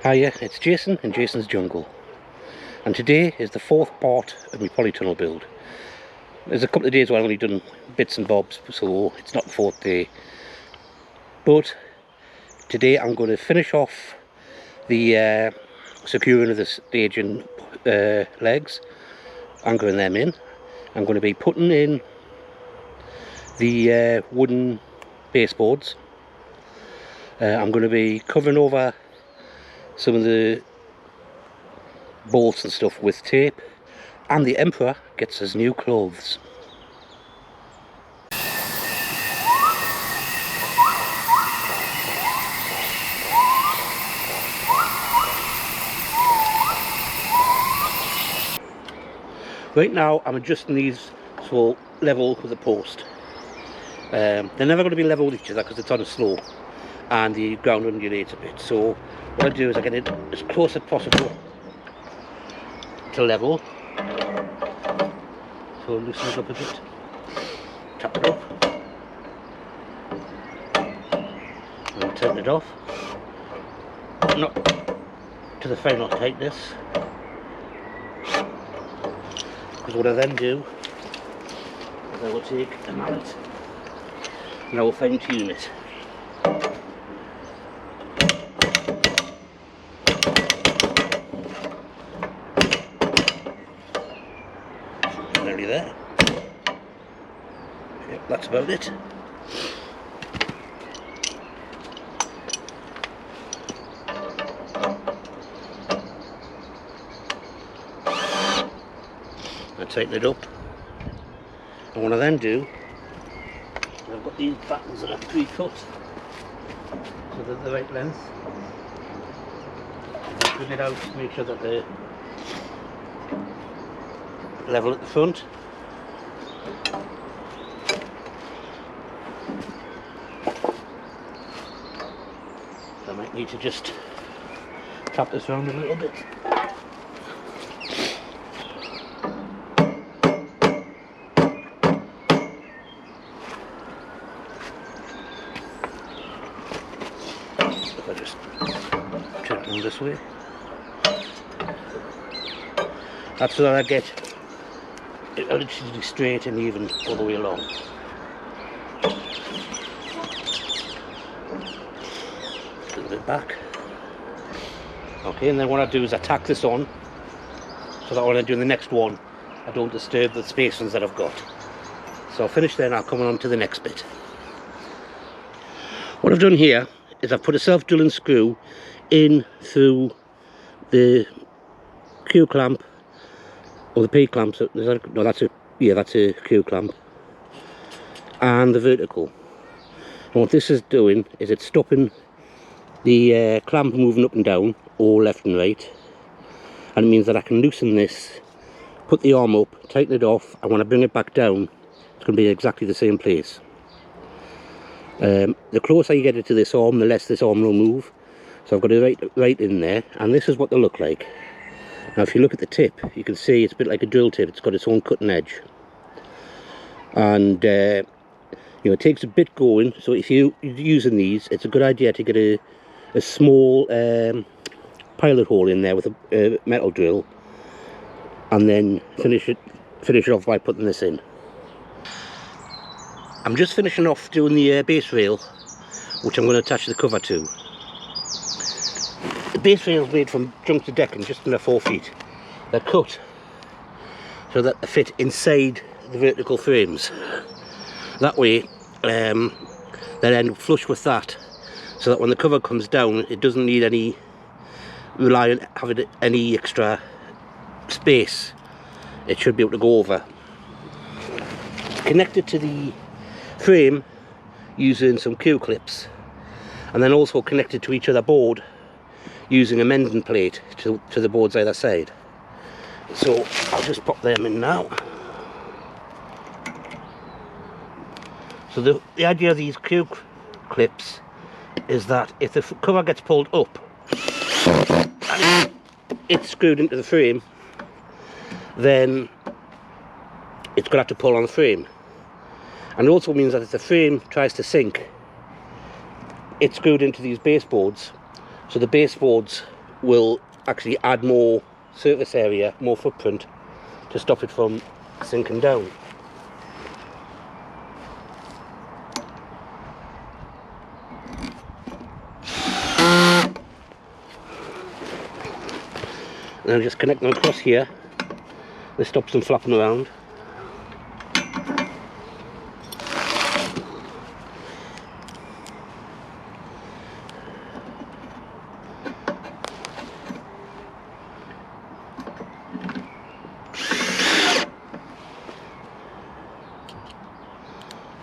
Hiya, it's Jason in Jason's Jungle, and today is the fourth part of my polytunnel build. There's a couple of days where I've only done bits and bobs, so it's not the fourth day, but today I'm going to finish off the securing of the staging legs, anchoring them in. I'm going to be putting in the wooden baseboards. I'm going to be covering over some of the bolts and stuff with tape, and the Emperor gets his new clothes. Right now I'm adjusting these so level with the post. They're never going to be level with each other because it's on a slope and the ground undulates a bit, so what I do is I get it as close as possible to level. So loosen it up a bit, tap it up, and turn it off. Not to the final tightness, because what I then do is I will take a mallet and I will fine tune it. Nearly there. Yep, that's about it. I tighten it up, and what I then do, I've got these buttons that are pre-cut so they're the right length. I bring it out to make sure that they're level at the front. I might need to just tap this around a little bit. If I just turn them this way, that's so that I get it relatively straight and even all the way along. A little bit back. Okay, and then what I do is I tack this on so that when I do the next one I don't disturb the spacings that I've got. So I'll finish there and I'll come on to the next bit. What I've done here is I've put a self-drilling screw in through the Q clamp, or the P clamp. No, that's a Q clamp, and the vertical. And what this is doing is it's stopping the clamp moving up and down or left and right, and it means that I can loosen this, put the arm up, tighten it off, and when I bring it back down it's going to be exactly the same place. The closer you get it to this arm, the less this arm will move. So I've got it right in there, and this is what they look like. Now if you look at the tip, you can see it's a bit like a drill tip. It's got its own cutting edge, and you know, it takes a bit going. So if you're using these, it's a good idea to get a small pilot hole in there with a metal drill, and then finish it off by putting this in. I'm just finishing off doing the base rail, which I'm going to attach the cover to. The base rail is made from junction decking, just under 4 feet. They're cut so that they fit inside the vertical frames. That way they're then flush with that, so that when the cover comes down it doesn't need any rely on having any extra space. It should be able to go over. It's connected to the frame using some Q clips, and then also connected to each other board using a mending plate to the boards either side. So I'll just pop them in now. So the idea of these Q clips is that if the cover gets pulled up and it's screwed into the frame, then it's going to have to pull on the frame. And it also means that if the frame tries to sink, it's screwed into these baseboards, so the baseboards will actually add more surface area, more footprint, to stop it from sinking down. And I'll just connect them across here. This stops them flapping around.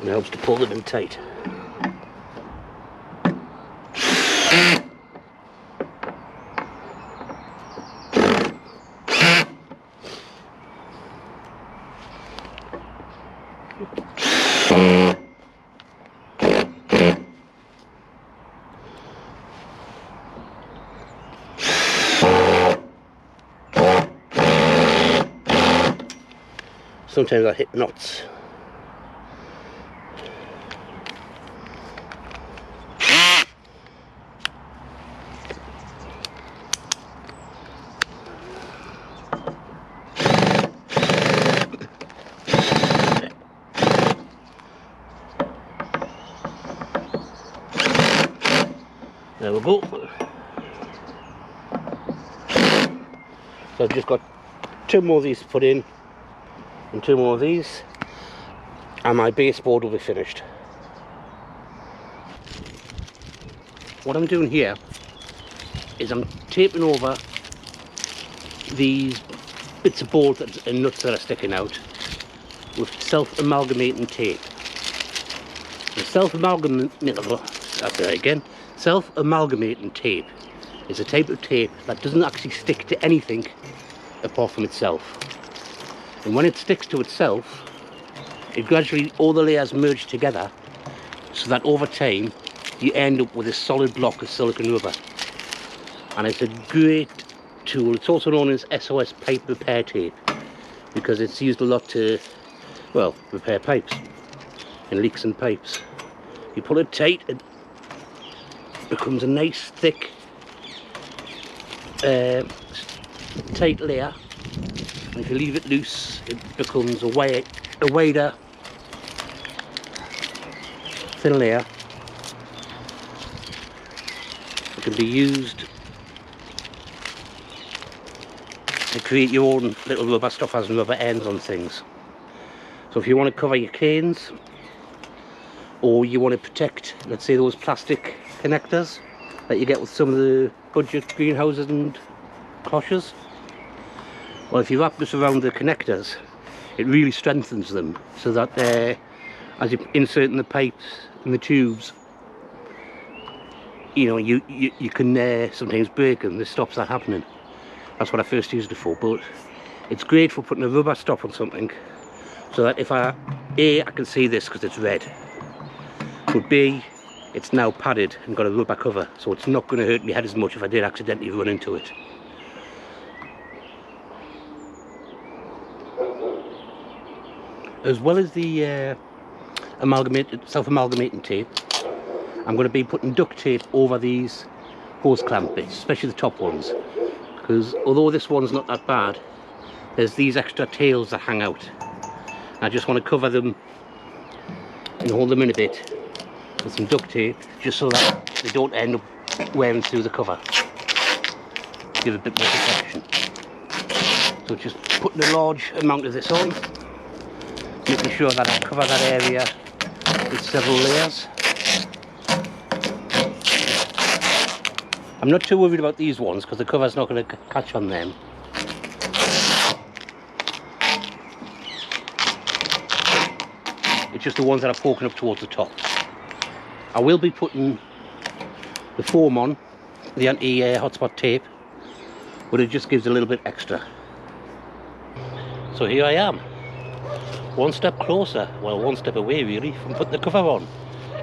And it helps to pull them in tight. Sometimes I hit knots. There we go. So I've just got 2 more of these to put in, and 2 more of these, and my baseboard will be finished. What I'm doing here is I'm taping over these bits of board and nuts that are sticking out with self-amalgamating tape. Self-amalgamating tape is a type of tape that doesn't actually stick to anything apart from itself. And when it sticks to itself, it gradually, all the layers merge together, so that over time you end up with a solid block of silicone rubber. And it's a great tool. It's also known as SOS pipe repair tape, because it's used a lot to, well, repair pipes and leaks in pipes. You pull it tight, it becomes a nice thick tight layer, and if you leave it loose it becomes a wider thin layer. It can be used to create your own little rubber stoppers and rubber ends on things. So if you want to cover your canes, or you want to protect, let's say, those plastic connectors that you get with some of the budget greenhouses and cloches, well, if you wrap this around the connectors, it really strengthens them, so that as you insert in the pipes and the tubes, you know, you can sometimes break them. This stops that happening. That's what I first used it for, but it's great for putting a rubber stop on something, so that if I can see this because it's red, but B, it's now padded and got a rubber cover, so it's not going to hurt my head as much if I did accidentally run into it. As well as the self-amalgamating tape, I'm going to be putting duct tape over these hose clamp bits, especially the top ones, because although this one's not that bad, there's these extra tails that hang out. I just want to cover them and hold them in a bit with some duct tape, just so that they don't end up wearing through the cover. Give a bit more protection. So just putting a large amount of this on, making sure that I cover that area with several layers. I'm not too worried about these ones because the cover's not going to catch on them. It's just the ones that are poking up towards the top. I will be putting the foam on, the anti-hotspot tape, but it just gives a little bit extra. So here I am, one step closer, well, one step away really, from putting the cover on.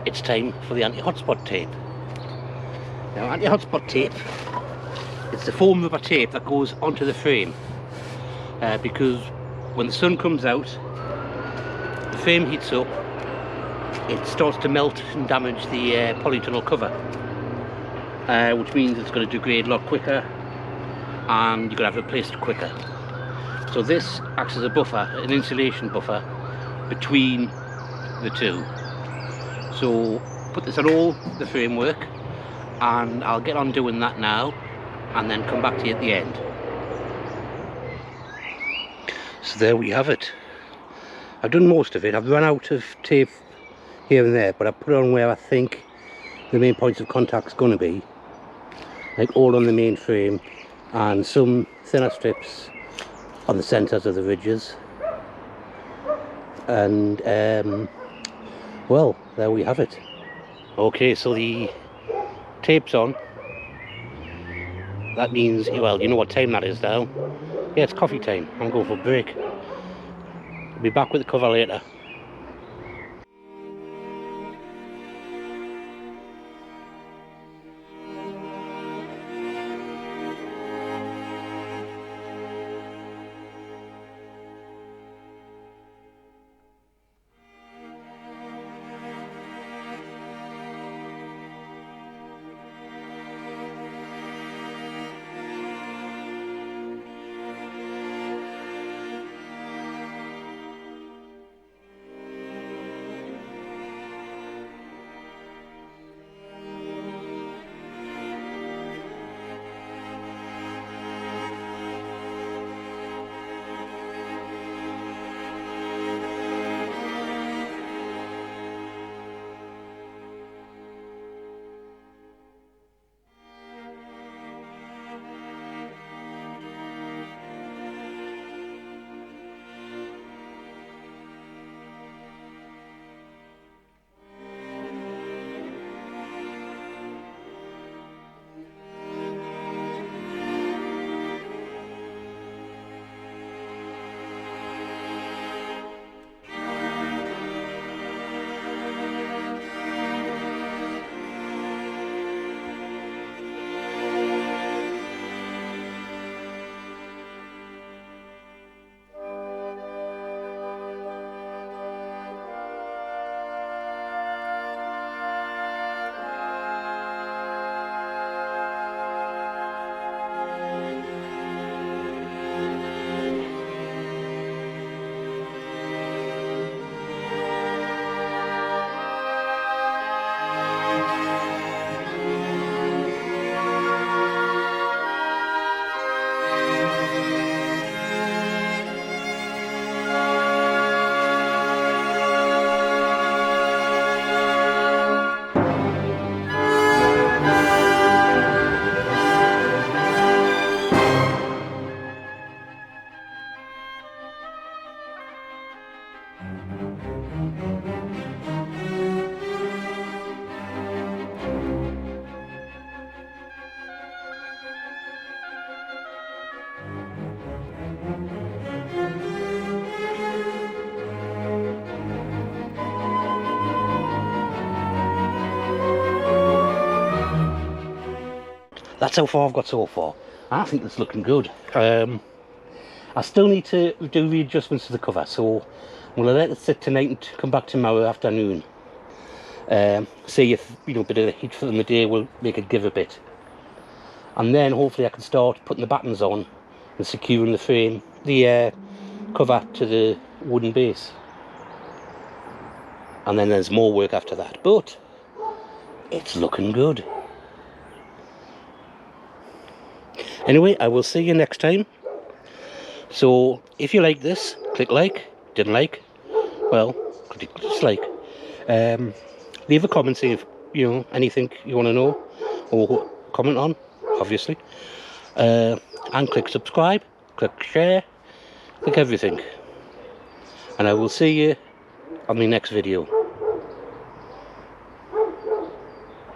It's time for the anti-hotspot tape. Now, anti-hotspot tape, it's the foam rubber tape that goes onto the frame, because when the sun comes out, the frame heats up, it starts to melt and damage the polytunnel cover, which means it's going to degrade a lot quicker and you're going to have to replace it quicker. So this acts as a buffer, an insulation buffer between the two. So put this on all the framework, and I'll get on doing that now and then come back to you at the end. So there we have it. I've done most of it. I've run out of tape here and there, but I've put it on where I think the main points of contact is going to be, like all on the main frame, and some thinner strips on the centres of the ridges. And well, there we have it. Okay, so the tape's on. That means, well, you know what time that is now. Yeah, it's coffee time. I'm going for a break. I'll be back with the cover later. That's how far I've got so far. I think it's looking good. I still need to do the adjustments to the cover, so I'm going to let it sit tonight and come back tomorrow afternoon. See if, you know, a bit of the heat from the day will make it give a bit. And then hopefully I can start putting the battens on and securing the frame, the cover to the wooden base. And then there's more work after that, but it's looking good. Anyway, I will see you next time. So if you like this, click like. Didn't like, well, click dislike. Leave a comment, see if, you know, anything you want to know or comment on, obviously. And click subscribe, click share, click everything. And I will see you on the next video.